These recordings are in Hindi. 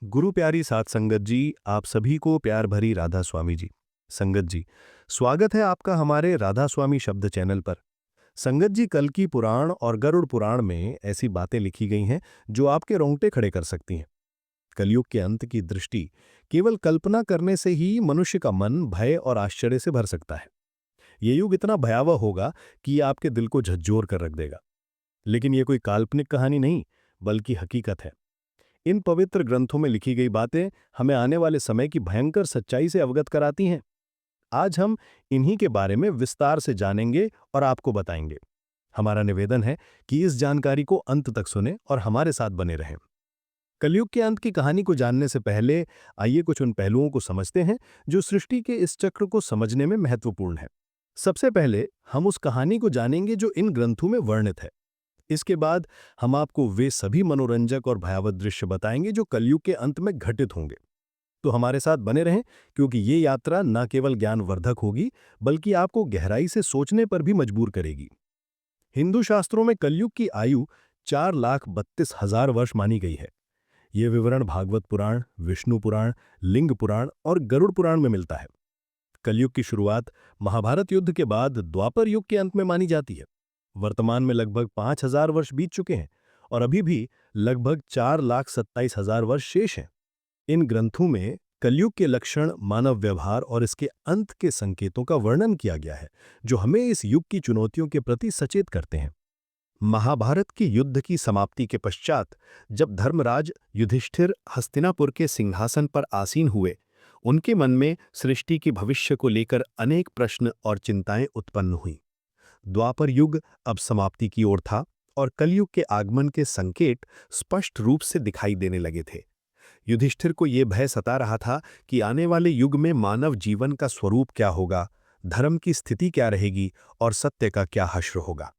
गुरु प्यारी साथ संगत जी, आप सभी को प्यार भरी राधा स्वामी जी। संगत जी, स्वागत है आपका हमारे राधा स्वामी शब्द चैनल पर। संगत जी, कल की पुराण और गरुड़ पुराण में ऐसी बातें लिखी गई हैं जो आपके रोंगटे खड़े कर सकती हैं। कलयुग के अंत की दृष्टि केवल कल्पना करने से ही मनुष्य का मन भय और आश्चर्य से भर सकता है। ये युग इतना भयावह होगा कि ये आपके दिल को झकझोर कर रख देगा। लेकिन ये कोई काल्पनिक कहानी नहीं, बल्कि हकीकत है। इन पवित्र ग्रंथों में लिखी गई बातें हमें आने वाले समय की भयंकर सच्चाई से अवगत कराती हैं। आज हम इन्हीं के बारे में विस्तार से जानेंगे और आपको बताएंगे। हमारा निवेदन है कि इस जानकारी को अंत तक सुने और हमारे साथ बने रहें। कलयुग के अंत की कहानी को जानने से पहले आइए कुछ उन पहलुओं को समझते हैं जो सृष्टि के इस चक्र को समझने में महत्वपूर्ण है। सबसे पहले हम उस कहानी को जानेंगे जो इन ग्रंथों में वर्णित है। इसके बाद हम आपको वे सभी मनोरंजक और भयावह दृश्य बताएंगे जो कलयुग के अंत में घटित होंगे। तो हमारे साथ बने रहें, क्योंकि ये यात्रा न केवल ज्ञानवर्धक होगी बल्कि आपको गहराई से सोचने पर भी मजबूर करेगी। हिंदू शास्त्रों में कलयुग की आयु 4,32,000 वर्ष मानी गई है। ये विवरण भागवत पुराण, विष्णु पुराण, लिंग पुराण और गरुड़ पुराण में मिलता है। कलयुग की शुरुआत महाभारत युद्ध के बाद द्वापर युग के अंत में मानी जाती है। वर्तमान में लगभग 5,000 वर्ष बीत चुके हैं और अभी भी लगभग 4,27,000 वर्ष शेष हैं। इन ग्रंथों में कलयुग के लक्षण, मानव व्यवहार और इसके अंत के संकेतों का वर्णन किया गया है, जो हमें इस युग की चुनौतियों के प्रति सचेत करते हैं। महाभारत की युद्ध की समाप्ति के पश्चात जब धर्मराज युधिष्ठिर हस्तिनापुर के सिंहासन पर आसीन हुए, उनके मन में सृष्टि के भविष्य को लेकर अनेक प्रश्न और चिंताएं उत्पन्न हुईं। द्वापर युग अब समाप्ति की ओर था और कलयुग के आगमन के संकेत स्पष्ट रूप से दिखाई देने लगे थे। युधिष्ठिर को यह भय सता रहा था कि आने वाले युग में मानव जीवन का स्वरूप क्या होगा, धर्म की स्थिति क्या रहेगी और सत्य का क्या हश्र होगा।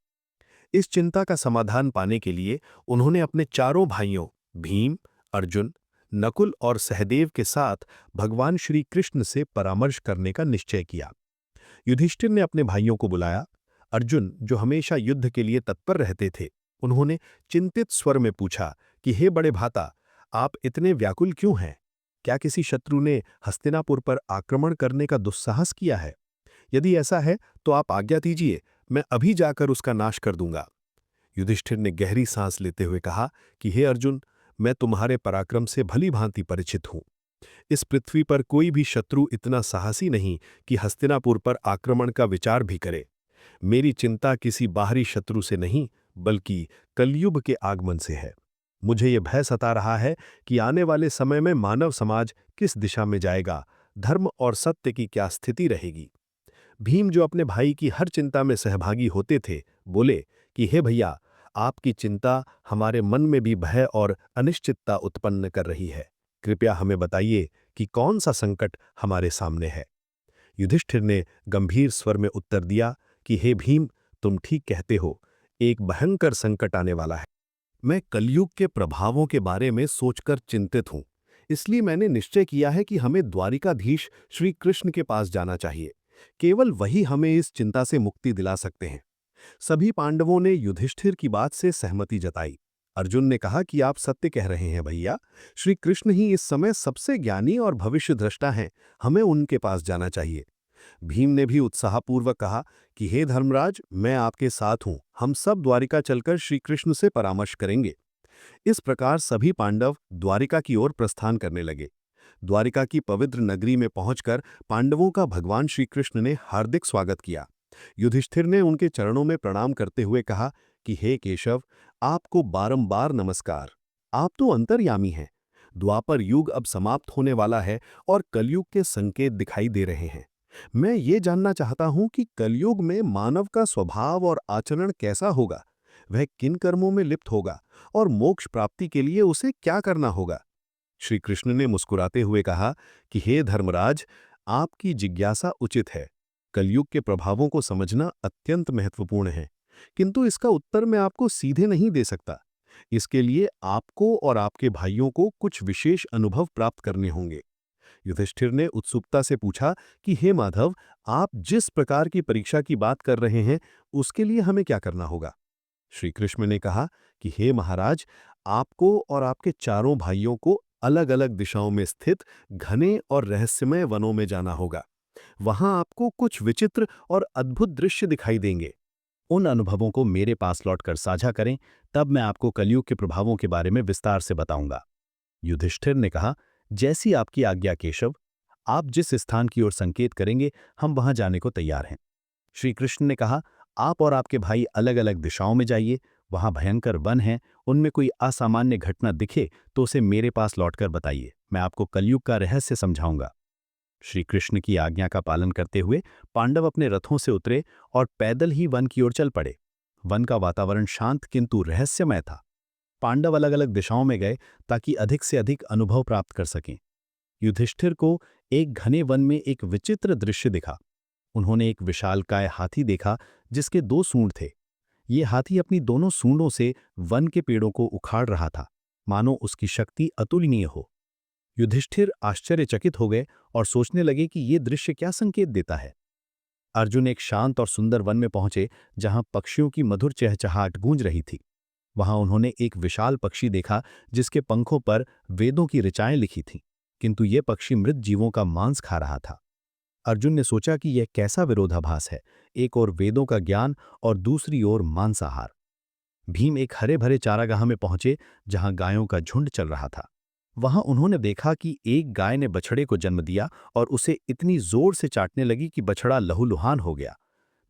इस चिंता का समाधान पाने के लिए उन्होंने अपने चारों भाइयों भीम, अर्जुन, नकुल और सहदेव के साथ भगवान श्री कृष्ण से परामर्श करने का निश्चय किया। युधिष्ठिर ने अपने भाइयों को बुलाया। अर्जुन, जो हमेशा युद्ध के लिए तत्पर रहते थे, उन्होंने चिंतित स्वर में पूछा कि हे बड़े भ्राता, आप इतने व्याकुल क्यों हैं? क्या किसी शत्रु ने हस्तिनापुर पर आक्रमण करने का दुस्साहस किया है? यदि ऐसा है तो आप आज्ञा दीजिए, मैं अभी जाकर उसका नाश कर दूंगा। युधिष्ठिर ने गहरी सांस लेते हुए कहा कि हे अर्जुन, मैं तुम्हारे पराक्रम से भली भांति परिचित हूं। इस पृथ्वी पर कोई भी शत्रु इतना साहसी नहीं कि हस्तिनापुर पर आक्रमण का विचार भी करे। मेरी चिंता किसी बाहरी शत्रु से नहीं, बल्कि कलयुग के आगमन से है। मुझे यह भय सता रहा है कि आने वाले समय में मानव समाज किस दिशा में जाएगा, धर्म और सत्य की क्या स्थिति रहेगी। भीम, जो अपने भाई की हर चिंता में सहभागी होते थे, बोले कि हे भैया, आपकी चिंता हमारे मन में भी भय और अनिश्चितता उत्पन्न कर रही है। कृपया हमें बताइए कि कौन सा संकट हमारे सामने है। युधिष्ठिर ने गंभीर स्वर में उत्तर दिया कि हे भीम, तुम ठीक कहते हो, एक भयंकर संकट आने वाला है। मैं कलयुग के प्रभावों के बारे में सोचकर चिंतित हूं। इसलिए मैंने निश्चय किया है कि हमें द्वारिकाधीश श्री कृष्ण के पास जाना चाहिए। केवल वही हमें इस चिंता से मुक्ति दिला सकते हैं। सभी पांडवों ने युधिष्ठिर की बात से सहमति जताई। अर्जुन ने कहा कि आप सत्य कह रहे हैं भैया, श्री कृष्ण ही इस समय सबसे ज्ञानी और भविष्य द्रष्टा हैं, हमें उनके पास जाना चाहिए। भीम ने भी उत्साहपूर्वक कहा कि हे धर्मराज, मैं आपके साथ हूं, हम सब द्वारिका चलकर श्री कृष्ण से परामर्श करेंगे। इस प्रकार सभी पांडव द्वारिका की ओर प्रस्थान करने लगे। द्वारिका की पवित्र नगरी में पहुंचकर पांडवों का भगवान श्री कृष्ण ने हार्दिक स्वागत किया। युधिष्ठिर ने उनके चरणों में प्रणाम करते हुए कहा कि हे केशव, आपको बारंबार नमस्कार। आप तो अंतर्यामी हैं। द्वापर युग अब समाप्त होने वाला है और कलयुग के संकेत दिखाई दे रहे हैं। मैं ये जानना चाहता हूं कि कलयुग में मानव का स्वभाव और आचरण कैसा होगा, वह किन कर्मों में लिप्त होगा और मोक्ष प्राप्ति के लिए उसे क्या करना होगा। श्री कृष्ण ने मुस्कुराते हुए कहा कि हे धर्मराज, आपकी जिज्ञासा उचित है। कलयुग के प्रभावों को समझना अत्यंत महत्वपूर्ण है, किंतु इसका उत्तर मैं आपको सीधे नहीं दे सकता। इसके लिए आपको और आपके भाइयों को कुछ विशेष अनुभव प्राप्त करने होंगे। युधिष्ठिर ने उत्सुकता से पूछा कि हे माधव, आप जिस प्रकार की परीक्षा की बात कर रहे हैं, उसके लिए हमें क्या करना होगा। श्री कृष्ण ने कहा कि हे महाराज, आपको और आपके चारों भाइयों को अलग अलग दिशाओं में स्थित घने और रहस्यमय वनों में जाना होगा। वहां आपको कुछ विचित्र और अद्भुत दृश्य दिखाई देंगे। उन अनुभवों को मेरे पास लौटकर साझा करें, तब मैं आपको कलयुग के प्रभावों के बारे में विस्तार से बताऊंगा। युधिष्ठिर ने कहा, जैसी आपकी आज्ञा केशव। आप जिस स्थान की ओर संकेत करेंगे, हम वहां जाने को तैयार हैं। श्री कृष्ण ने कहा, आप और आपके भाई अलग अलग दिशाओं में जाइए। वहां भयंकर वन हैं, उनमें कोई असामान्य घटना दिखे तो उसे मेरे पास लौटकर बताइए। मैं आपको कलयुग का रहस्य समझाऊंगा। श्री कृष्ण की आज्ञा का पालन करते हुए पांडव अपने रथों से उतरे और पैदल ही वन की ओर चल पड़े। वन का वातावरण शांत किंतु रहस्यमय था। पांडव अलग अलग दिशाओं में गए ताकि अधिक से अधिक अनुभव प्राप्त कर सकें। युधिष्ठिर को एक घने वन में एक विचित्र दृश्य दिखा। उन्होंने एक विशालकाय हाथी देखा जिसके 2 सूंड थे। ये हाथी अपनी दोनों सूंडों से वन के पेड़ों को उखाड़ रहा था, मानो उसकी शक्ति अतुलनीय हो। युधिष्ठिर आश्चर्यचकित हो गए और सोचने लगे कि ये दृश्य क्या संकेत देता है। अर्जुन एक शांत और सुंदर वन में पहुंचे जहां पक्षियों की मधुर चहचहाट गूंज रही थी। वहां उन्होंने एक विशाल पक्षी देखा जिसके पंखों पर वेदों की ऋचाएं लिखी थीं, किंतु यह पक्षी मृत जीवों का मांस खा रहा था। अर्जुन ने सोचा कि यह कैसा विरोधाभास है, एक ओर वेदों का ज्ञान और दूसरी ओर मांसाहार। भीम एक हरे भरे चारागाह में पहुंचे जहां गायों का झुंड चल रहा था। वहां उन्होंने देखा कि एक गाय ने बछड़े को जन्म दिया और उसे इतनी जोर से चाटने लगी कि बछड़ा लहूलुहान हो गया।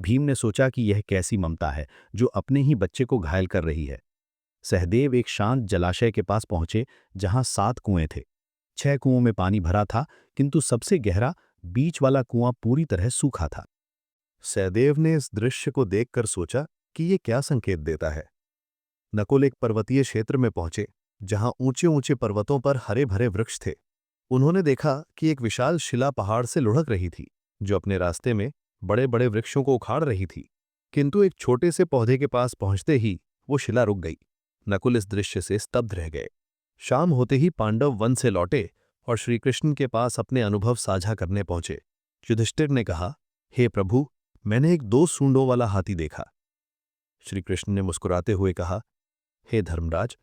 भीम ने सोचा कि यह कैसी ममता है जो अपने ही बच्चे को घायल कर रही है। सहदेव एक शांत जलाशय के पास पहुंचे जहां 7 कुएं थे। 6 कुओं में पानी भरा था, किंतु सबसे गहरा बीच वाला कुआं पूरी तरह सूखा था। सहदेव ने इस दृश्य को देखकर सोचा कि ये क्या संकेत देता है। नकुल एक पर्वतीय क्षेत्र में पहुंचे जहां ऊंचे ऊंचे पर्वतों पर हरे भरे वृक्ष थे। उन्होंने देखा कि एक विशाल शिला पहाड़ से लुढ़क रही थी, जो अपने रास्ते में बड़े बड़े वृक्षों को उखाड़ रही थी। किंतु एक छोटे से पौधे के पास पहुंचते ही वो शिला रुक गई। नकुल इस दृश्य से स्तब्ध रह गए। शाम होते ही पांडव वन से लौटे और श्रीकृष्ण के पास अपने अनुभव साझा करने पहुंचे। युधिष्ठिर ने कहा, हे प्रभु, मैंने एक 2 सूंडों वाला हाथी देखा। श्रीकृष्ण ने मुस्कुराते हुए कहा, हे धर्मराज,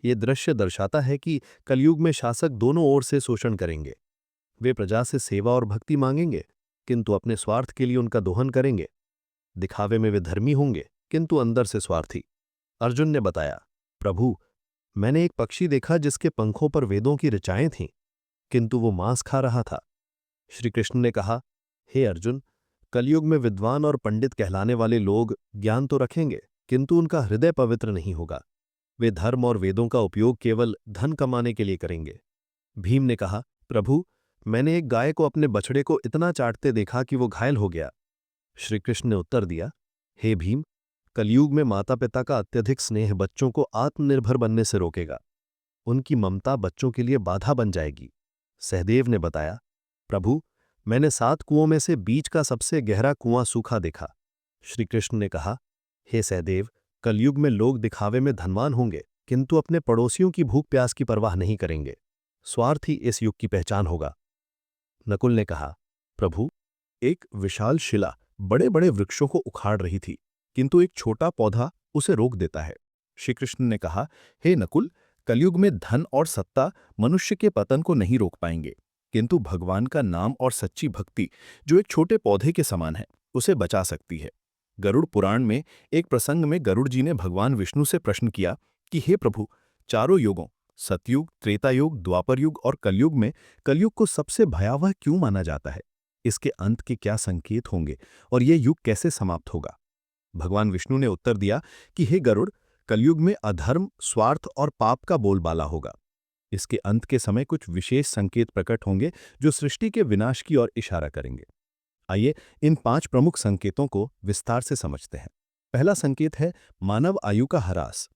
ये दृश्य दर्शाता है कि कलयुग में शासक दोनों ओर से शोषण करेंगे। वे प्रजा से सेवा और भक्ति मांगेंगे, किंतु अपने स्वार्थ के लिए उनका दोहन करेंगे। दिखावे में वे धर्मी होंगे, किंतु अंदर से स्वार्थी। अर्जुन ने बताया, प्रभु, मैंने एक पक्षी देखा जिसके पंखों पर वेदों की ऋचाएं थीं, किंतु वो मांस खा रहा था। श्री कृष्ण ने कहा, हे अर्जुन, कलयुग में विद्वान और पंडित कहलाने वाले लोग ज्ञान तो रखेंगे, किंतु उनका हृदय पवित्र नहीं होगा। वे धर्म और वेदों का उपयोग केवल धन कमाने के लिए करेंगे। भीम ने कहा, प्रभु, मैंने एक गाय को अपने बछड़े को इतना चाटते देखा कि वो घायल हो गया। श्री कृष्ण ने उत्तर दिया, हे भीम, कलयुग में माता पिता का अत्यधिक स्नेह बच्चों को आत्मनिर्भर बनने से रोकेगा। उनकी ममता बच्चों के लिए बाधा बन जाएगी। सहदेव ने बताया, प्रभु, मैंने 7 कुओं में से बीच का सबसे गहरा कुआं सूखा देखा। श्री कृष्ण ने कहा, हे सहदेव, कलयुग में लोग दिखावे में धनवान होंगे, किंतु अपने पड़ोसियों की भूख प्यास की परवाह नहीं करेंगे। स्वार्थ ही इस युग की पहचान होगा। नकुल ने कहा, प्रभु, एक विशाल शिला बड़े बड़े वृक्षों को उखाड़ रही थी, किंतु एक छोटा पौधा उसे रोक देता है। श्री कृष्ण ने कहा, हे नकुल, कलयुग में धन और सत्ता मनुष्य के पतन को नहीं रोक पाएंगे, किंतु भगवान का नाम और सच्ची भक्ति, जो एक छोटे पौधे के समान है, उसे बचा सकती है। गरुड़ पुराण में एक प्रसंग में गरुड़ जी ने भगवान विष्णु से प्रश्न किया कि हे प्रभु, चारों युगों सतयुग, त्रेतायुग, द्वापर युग और कलयुग में कलयुग को सबसे भयावह क्यों माना जाता है? इसके अंत के क्या संकेत होंगे और यह युग कैसे समाप्त होगा? भगवान विष्णु ने उत्तर दिया कि हे गरुड़, कलयुग में अधर्म, स्वार्थ और पाप का बोलबाला होगा। इसके अंत के समय कुछ विशेष संकेत प्रकट होंगे जो सृष्टि के विनाश की ओर इशारा करेंगे। आइए इन 5 प्रमुख संकेतों को विस्तार से समझते हैं। पहला संकेत है मानव आयु का ह्रास।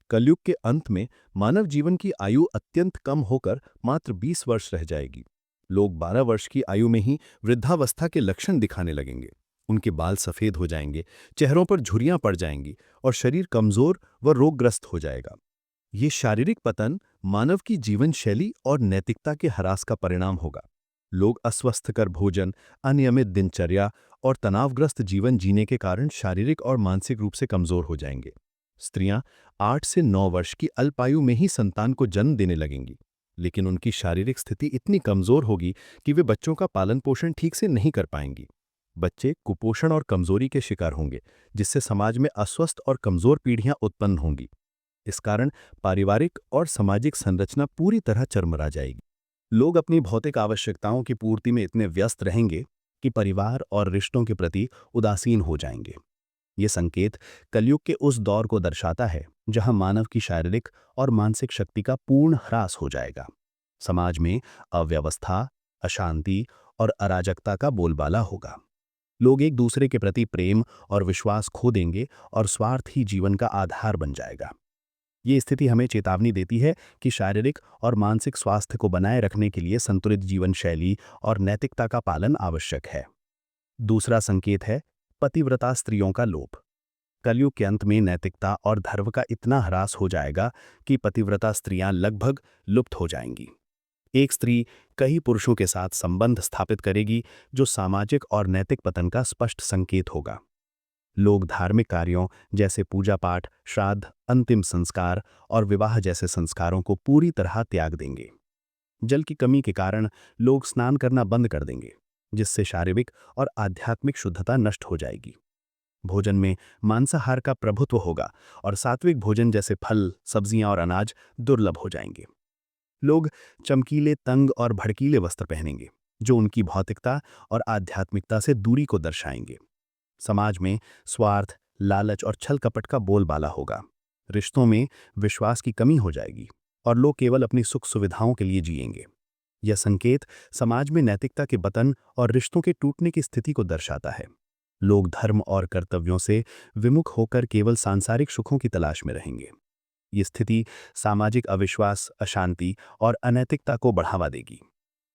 कलयुग के अंत में मानव जीवन की आयु अत्यंत कम होकर मात्र 20 वर्ष रह जाएगी। लोग 12 वर्ष की आयु में ही वृद्धावस्था के लक्षण दिखाने लगेंगे। उनके बाल सफेद हो जाएंगे, चेहरों पर झुर्रियां पड़ जाएंगी और शरीर कमजोर व रोगग्रस्त हो जाएगा। ये शारीरिक पतन मानव की जीवन शैली और नैतिकता के ह्रास का परिणाम होगा। लोग अस्वस्थकर भोजन, अनियमित दिनचर्या और तनावग्रस्त जीवन जीने के कारण शारीरिक और मानसिक रूप से कमजोर हो जाएंगे। स्त्रियां 8 से 9 वर्ष की अल्पायु में ही संतान को जन्म देने लगेंगी। लेकिन उनकी शारीरिक स्थिति इतनी कमजोर होगी कि वे बच्चों का पालन पोषण ठीक से नहीं कर पाएंगी। बच्चे कुपोषण और कमजोरी के शिकार होंगे, जिससे समाज में अस्वस्थ और कमजोर पीढ़ियां उत्पन्न होंगी। इस कारण पारिवारिक और सामाजिक संरचना पूरी तरह चरमरा जाएगी। लोग अपनी भौतिक आवश्यकताओं की पूर्ति में इतने व्यस्त रहेंगे कि परिवार और रिश्तों के प्रति उदासीन हो जाएंगे। ये संकेत कलयुग के उस दौर को दर्शाता है जहां मानव की शारीरिक और मानसिक शक्ति का पूर्ण ह्रास हो जाएगा। समाज में अव्यवस्था, अशांति और अराजकता का बोलबाला होगा। लोग एक दूसरे के प्रति प्रेम और विश्वास खो देंगे और स्वार्थ ही जीवन का आधार बन जाएगा। ये स्थिति हमें चेतावनी देती है कि शारीरिक और मानसिक स्वास्थ्य को बनाए रखने के लिए संतुलित जीवन शैली और नैतिकता का पालन आवश्यक है। दूसरा संकेत है पतिव्रता स्त्रियों का लोप। कलयुग के अंत में नैतिकता और धर्म का इतना ह्रास हो जाएगा कि पतिव्रता स्त्रियां लगभग लुप्त हो जाएंगी। एक स्त्री कई पुरुषों के साथ संबंध स्थापित करेगी, जो सामाजिक और नैतिक पतन का स्पष्ट संकेत होगा। लोग धार्मिक कार्यों जैसे पूजा पाठ, श्राद्ध, अंतिम संस्कार और विवाह जैसे संस्कारों को पूरी तरह त्याग देंगे। जल की कमी के कारण लोग स्नान करना बंद कर देंगे, जिससे शारीरिक और आध्यात्मिक शुद्धता नष्ट हो जाएगी। भोजन में मांसाहार का प्रभुत्व होगा और सात्विक भोजन जैसे फल, सब्जियां और अनाज दुर्लभ हो जाएंगे। लोग चमकीले, तंग और भड़कीले वस्त्र पहनेंगे, जो उनकी भौतिकता और आध्यात्मिकता से दूरी को दर्शाएंगे। समाज में स्वार्थ, लालच और छल कपट का बोलबाला होगा। रिश्तों में विश्वास की कमी हो जाएगी और लोग केवल अपनी सुख सुविधाओं के लिए जिएंगे। यह संकेत समाज में नैतिकता के पतन और रिश्तों के टूटने की स्थिति को दर्शाता है। लोग धर्म और कर्तव्यों से विमुख होकर केवल सांसारिक सुखों की तलाश में रहेंगे। ये स्थिति सामाजिक अविश्वास, अशांति और अनैतिकता को बढ़ावा देगी।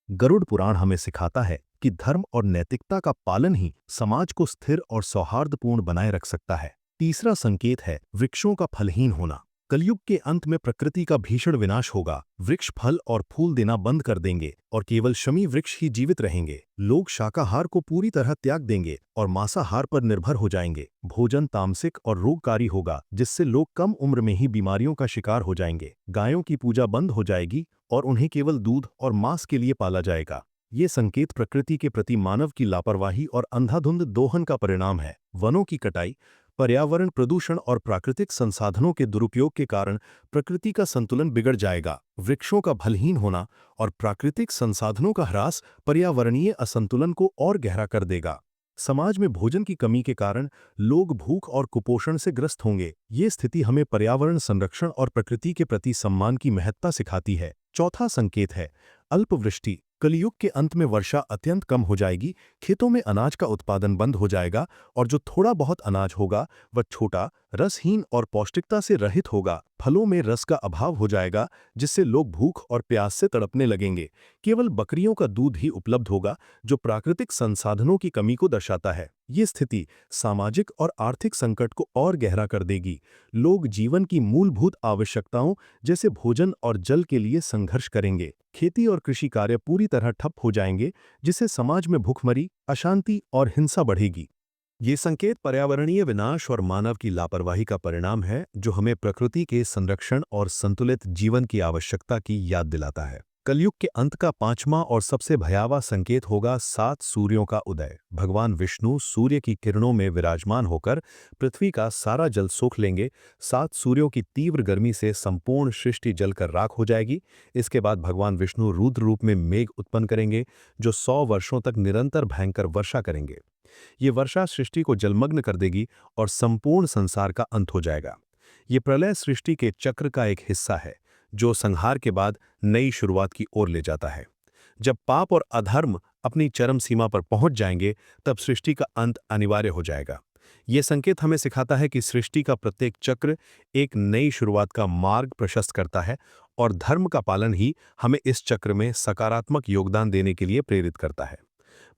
गरुड़ पुराण हमें सिखाता है कि धर्म और नैतिकता का पालन ही समाज को स्थिर और सौहार्दपूर्ण बनाए रख सकता है। तीसरा संकेत है वृक्षों का फलहीन होना। कलयुग के अंत में प्रकृति का भीषण विनाश होगा। वृक्ष फल और फूल देना बंद कर देंगे और केवल शमी वृक्ष ही जीवित रहेंगे। लोग शाकाहार को पूरी तरह त्याग देंगे और मांसाहार पर निर्भर हो जाएंगे। भोजन तामसिक और रोगकारी होगा, जिससे लोग कम उम्र में ही बीमारियों का शिकार हो जाएंगे। गायों की पूजा बंद हो जाएगी और उन्हें केवल दूध और मांस के लिए पाला जाएगा। ये संकेत प्रकृति के प्रति मानव की लापरवाही और अंधाधुंध दोहन का परिणाम है। वनों की कटाई, पर्यावरण प्रदूषण और प्राकृतिक संसाधनों के दुरुपयोग के कारण प्रकृति का संतुलन बिगड़ जाएगा। वृक्षों का फलहीन होना और प्राकृतिक संसाधनों का ह्रास पर्यावरणीय असंतुलन को और गहरा कर देगा। समाज में भोजन की कमी के कारण लोग भूख और कुपोषण से ग्रस्त होंगे। ये स्थिति हमें पर्यावरण संरक्षण और प्रकृति के प्रति सम्मान की महत्ता सिखाती है। चौथा संकेत है अल्पवृष्टि। कलयुग के अंत में वर्षा अत्यंत कम हो जाएगी, खेतों में अनाज का उत्पादन बंद हो जाएगा और जो थोड़ा बहुत अनाज होगा वह छोटा, रसहीन और पौष्टिकता से रहित होगा। फलों में रस का अभाव हो जाएगा, जिससे लोग भूख और प्यास से तड़पने लगेंगे। केवल बकरियों का दूध ही उपलब्ध होगा, जो प्राकृतिक संसाधनों की कमी को दर्शाता है। ये स्थिति सामाजिक और आर्थिक संकट को और गहरा कर देगी। लोग जीवन की मूलभूत आवश्यकताओं जैसे भोजन और जल के लिए संघर्ष करेंगे। खेती और कृषि कार्य पूरी तरह ठप हो जाएंगे, जिससे समाज में भूखमरी, अशांति और हिंसा बढ़ेगी। ये संकेत पर्यावरणीय विनाश और मानव की लापरवाही का परिणाम है, जो हमें प्रकृति के संरक्षण और संतुलित जीवन की आवश्यकता की याद दिलाता है। कलयुग के अंत का पांचवां और सबसे भयावह संकेत होगा 7 सूर्यों का उदय। भगवान विष्णु सूर्य की किरणों में विराजमान होकर पृथ्वी का सारा जल सोख लेंगे। 7 सूर्यों की तीव्र गर्मी से संपूर्ण सृष्टि जलकर राख हो जाएगी। इसके बाद भगवान विष्णु रुद्र रूप में मेघ उत्पन्न करेंगे, जो 100 वर्षों तक निरंतर भयंकर वर्षा करेंगे। ये वर्षा सृष्टि को जलमग्न कर देगी और संपूर्ण संसार का अंत हो जाएगा। ये प्रलय सृष्टि के चक्र का एक हिस्सा है, जो संहार के बाद नई शुरुआत की ओर ले जाता है। जब पाप और अधर्म अपनी चरम सीमा पर पहुंच जाएंगे, तब सृष्टि का अंत अनिवार्य हो जाएगा। ये संकेत हमें सिखाता है कि सृष्टि का प्रत्येक चक्र एक नई शुरुआत का मार्ग प्रशस्त करता है और धर्म का पालन ही हमें इस चक्र में सकारात्मक योगदान देने के लिए प्रेरित करता है।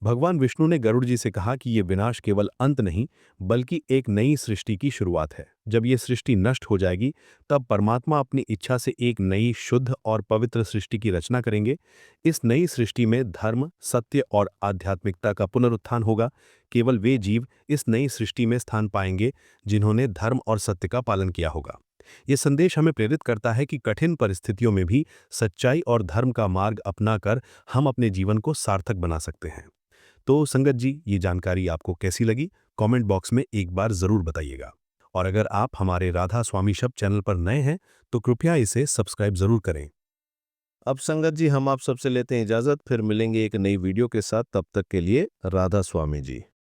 भगवान विष्णु ने गरुड़ जी से कहा कि ये विनाश केवल अंत नहीं, बल्कि एक नई सृष्टि की शुरुआत है। जब ये सृष्टि नष्ट हो जाएगी, तब परमात्मा अपनी इच्छा से एक नई, शुद्ध और पवित्र सृष्टि की रचना करेंगे। इस नई सृष्टि में धर्म, सत्य और आध्यात्मिकता का पुनरुत्थान होगा। केवल वे जीव इस नई सृष्टि में स्थान पाएंगे जिन्होंने धर्म और सत्य का पालन किया होगा। ये संदेश हमें प्रेरित करता है कि कठिन परिस्थितियों में भी सच्चाई और धर्म का मार्ग अपनाकर हम अपने जीवन को सार्थक बना सकते हैं। तो संगत जी, ये जानकारी आपको कैसी लगी? कमेंट बॉक्स में एक बार ज़रूर बताइएगा। और अगर आप हमारे राधा स्वामी शब्द चैनल पर नए हैं, तो कृपया इसे सब्सक्राइब ज़रूर करें। अब संगत जी, हम आप सबसे लेते हैं इजाजत, फिर मिलेंगे एक नई वीडियो के साथ। तब तक के लिए राधा स्वामी जी।